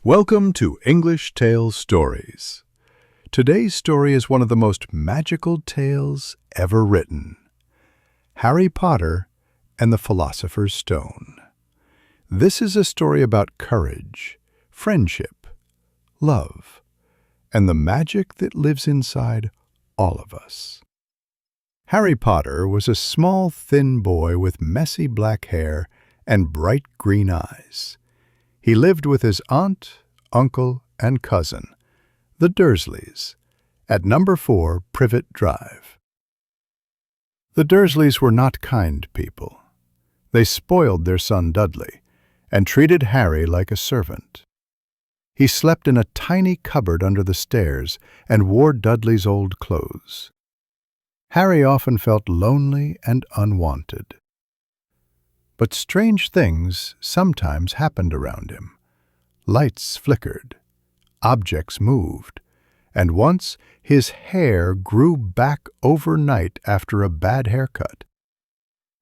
Welcome to English Tale Stories. Today's story is one of the most magical tales ever written. Harry Potter and the Philosopher's Stone. This is a story about courage, friendship, love, and the magic that lives inside all of us. Harry Potter was a small, thin boy with messy black hair and bright green eyes. He lived with his aunt, uncle, and cousin, the Dursleys, at number 4 Privet Drive. The Dursleys were not kind people. They spoiled their son Dudley and treated Harry like a servant. He slept in a tiny cupboard under the stairs and wore Dudley's old clothes. Harry often felt lonely and unwanted. But strange things sometimes happened around him. Lights flickered, objects moved, and once his hair grew back overnight after a bad haircut.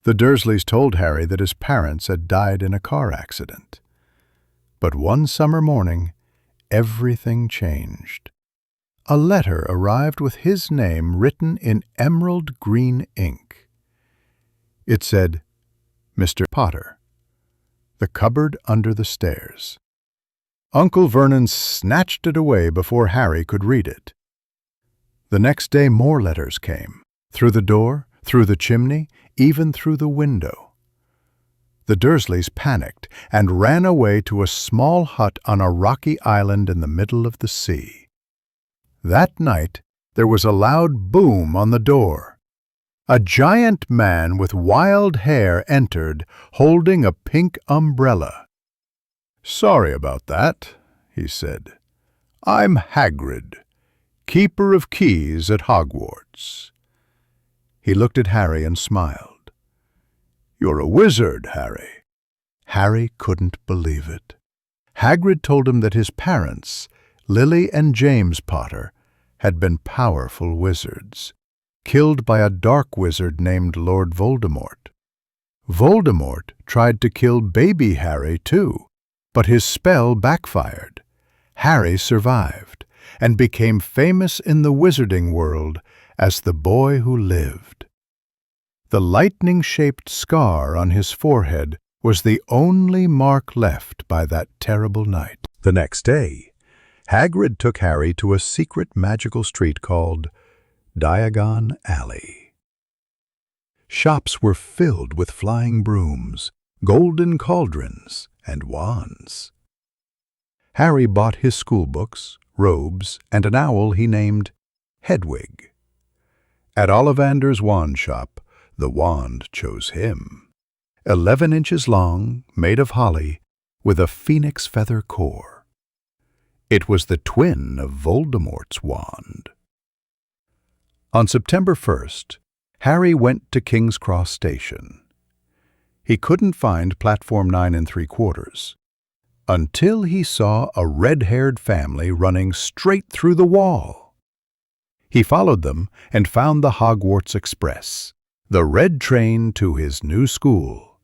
The Dursleys told Harry that his parents had died in a car accident. But one summer morning, everything changed. A letter arrived with his name written in emerald green ink. It said, Mr. Potter, the cupboard under the stairs. Uncle Vernon snatched it away before Harry could read it. The next day more letters came, through the door, through the chimney, even through the window. The Dursleys panicked and ran away to a small hut on a rocky island in the middle of the sea. That night there was a loud boom on the door. A giant man with wild hair entered, holding a pink umbrella. "Sorry about that," he said. "I'm Hagrid, keeper of keys at Hogwarts." He looked at Harry and smiled. "You're a wizard, Harry." Harry couldn't believe it. Hagrid told him that his parents, Lily and James Potter, had been powerful wizards, killed by a dark wizard named Lord Voldemort. Voldemort tried to kill baby Harry too, but his spell backfired. Harry survived and became famous in the wizarding world as the boy who lived. The lightning-shaped scar on his forehead was the only mark left by that terrible night. The next day, Hagrid took Harry to a secret magical street called Diagon Alley. Shops were filled with flying brooms, golden cauldrons, and wands. Harry bought his schoolbooks, robes, and an owl he named Hedwig. At Ollivander's wand shop, the wand chose him. 11 inches long, made of holly, with a phoenix feather core. It was the twin of Voldemort's wand. On September 1st, Harry went to King's Cross Station. He couldn't find platform 9 3/4 until he saw a red-haired family running straight through the wall. He followed them and found the Hogwarts Express, the red train to his new school.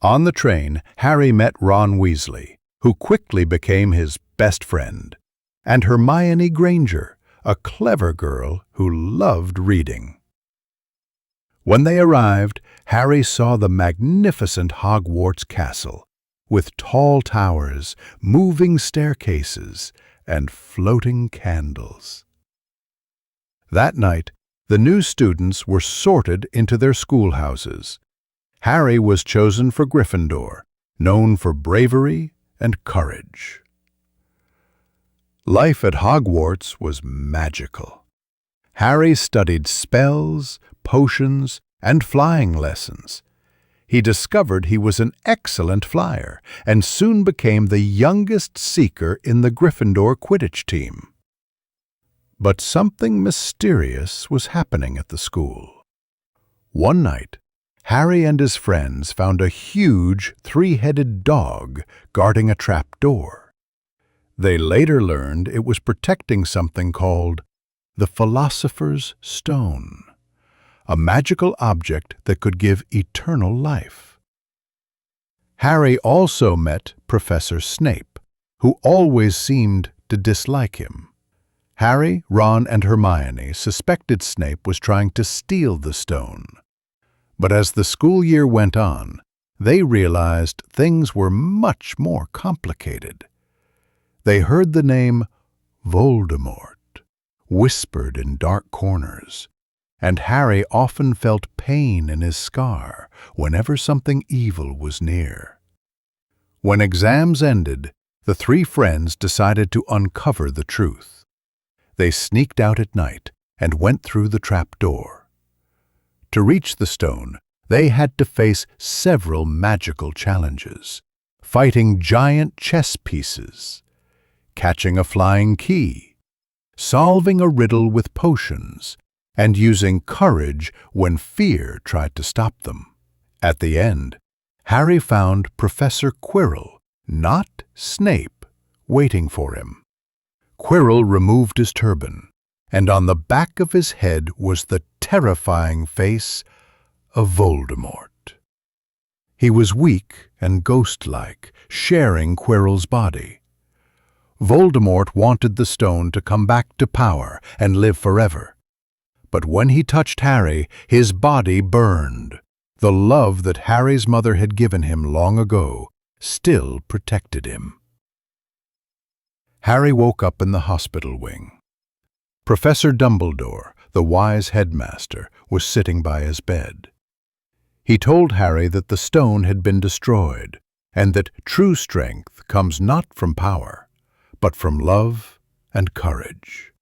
On the train, Harry met Ron Weasley, who quickly became his best friend, and Hermione Granger, a clever girl who loved reading. When they arrived, Harry saw the magnificent Hogwarts castle, with tall towers, moving staircases, and floating candles. That night, the new students were sorted into their schoolhouses. Harry was chosen for Gryffindor, known for bravery and courage. Life at Hogwarts was magical. Harry studied spells, potions, and flying lessons. He discovered he was an excellent flyer and soon became the youngest seeker in the Gryffindor Quidditch team. But something mysterious was happening at the school. One night, Harry and his friends found a huge 3-headed dog guarding a trap door. They later learned it was protecting something called the Philosopher's Stone, a magical object that could give eternal life. Harry also met Professor Snape, who always seemed to dislike him. Harry, Ron, and Hermione suspected Snape was trying to steal the stone. But as the school year went on, they realized things were much more complicated. They heard the name Voldemort whispered in dark corners, and Harry often felt pain in his scar whenever something evil was near. When exams ended, the three friends decided to uncover the truth. They sneaked out at night and went through the trap door. To reach the stone, they had to face several magical challenges, fighting giant chess pieces, catching a flying key, solving a riddle with potions, and using courage when fear tried to stop them. At the end, Harry found Professor Quirrell, not Snape, waiting for him. Quirrell removed his turban, and on the back of his head was the terrifying face of Voldemort. He was weak and ghost-like, sharing Quirrell's body. Voldemort wanted the stone to come back to power and live forever. But when he touched Harry, his body burned. The love that Harry's mother had given him long ago still protected him. Harry woke up in the hospital wing. Professor Dumbledore, the wise headmaster, was sitting by his bed. He told Harry that the stone had been destroyed, and that true strength comes not from power, but from love and courage.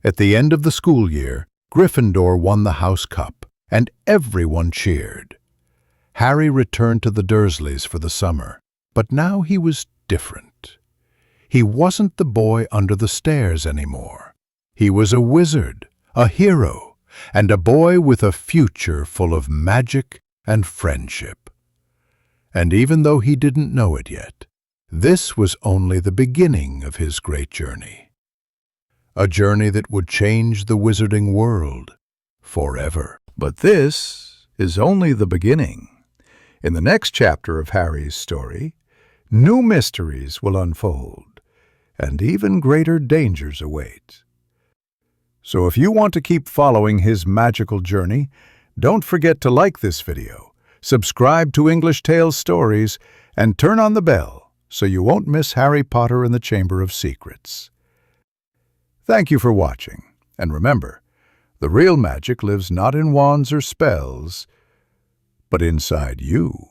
At the end of the school year, Gryffindor won the House Cup, and everyone cheered. Harry returned to the Dursleys for the summer, but now he was different. He wasn't the boy under the stairs anymore. He was a wizard, a hero, and a boy with a future full of magic and friendship. And even though he didn't know it yet, this was only the beginning of his great journey. A journey that would change the wizarding world forever. But this is only the beginning. In the next chapter of Harry's story, new mysteries will unfold, and even greater dangers await. So if you want to keep following his magical journey, don't forget to like this video, subscribe to English Tales Stories, and turn on the bell so you won't miss Harry Potter and the Chamber of Secrets. Thank you for watching, and remember, the real magic lives not in wands or spells, but inside you.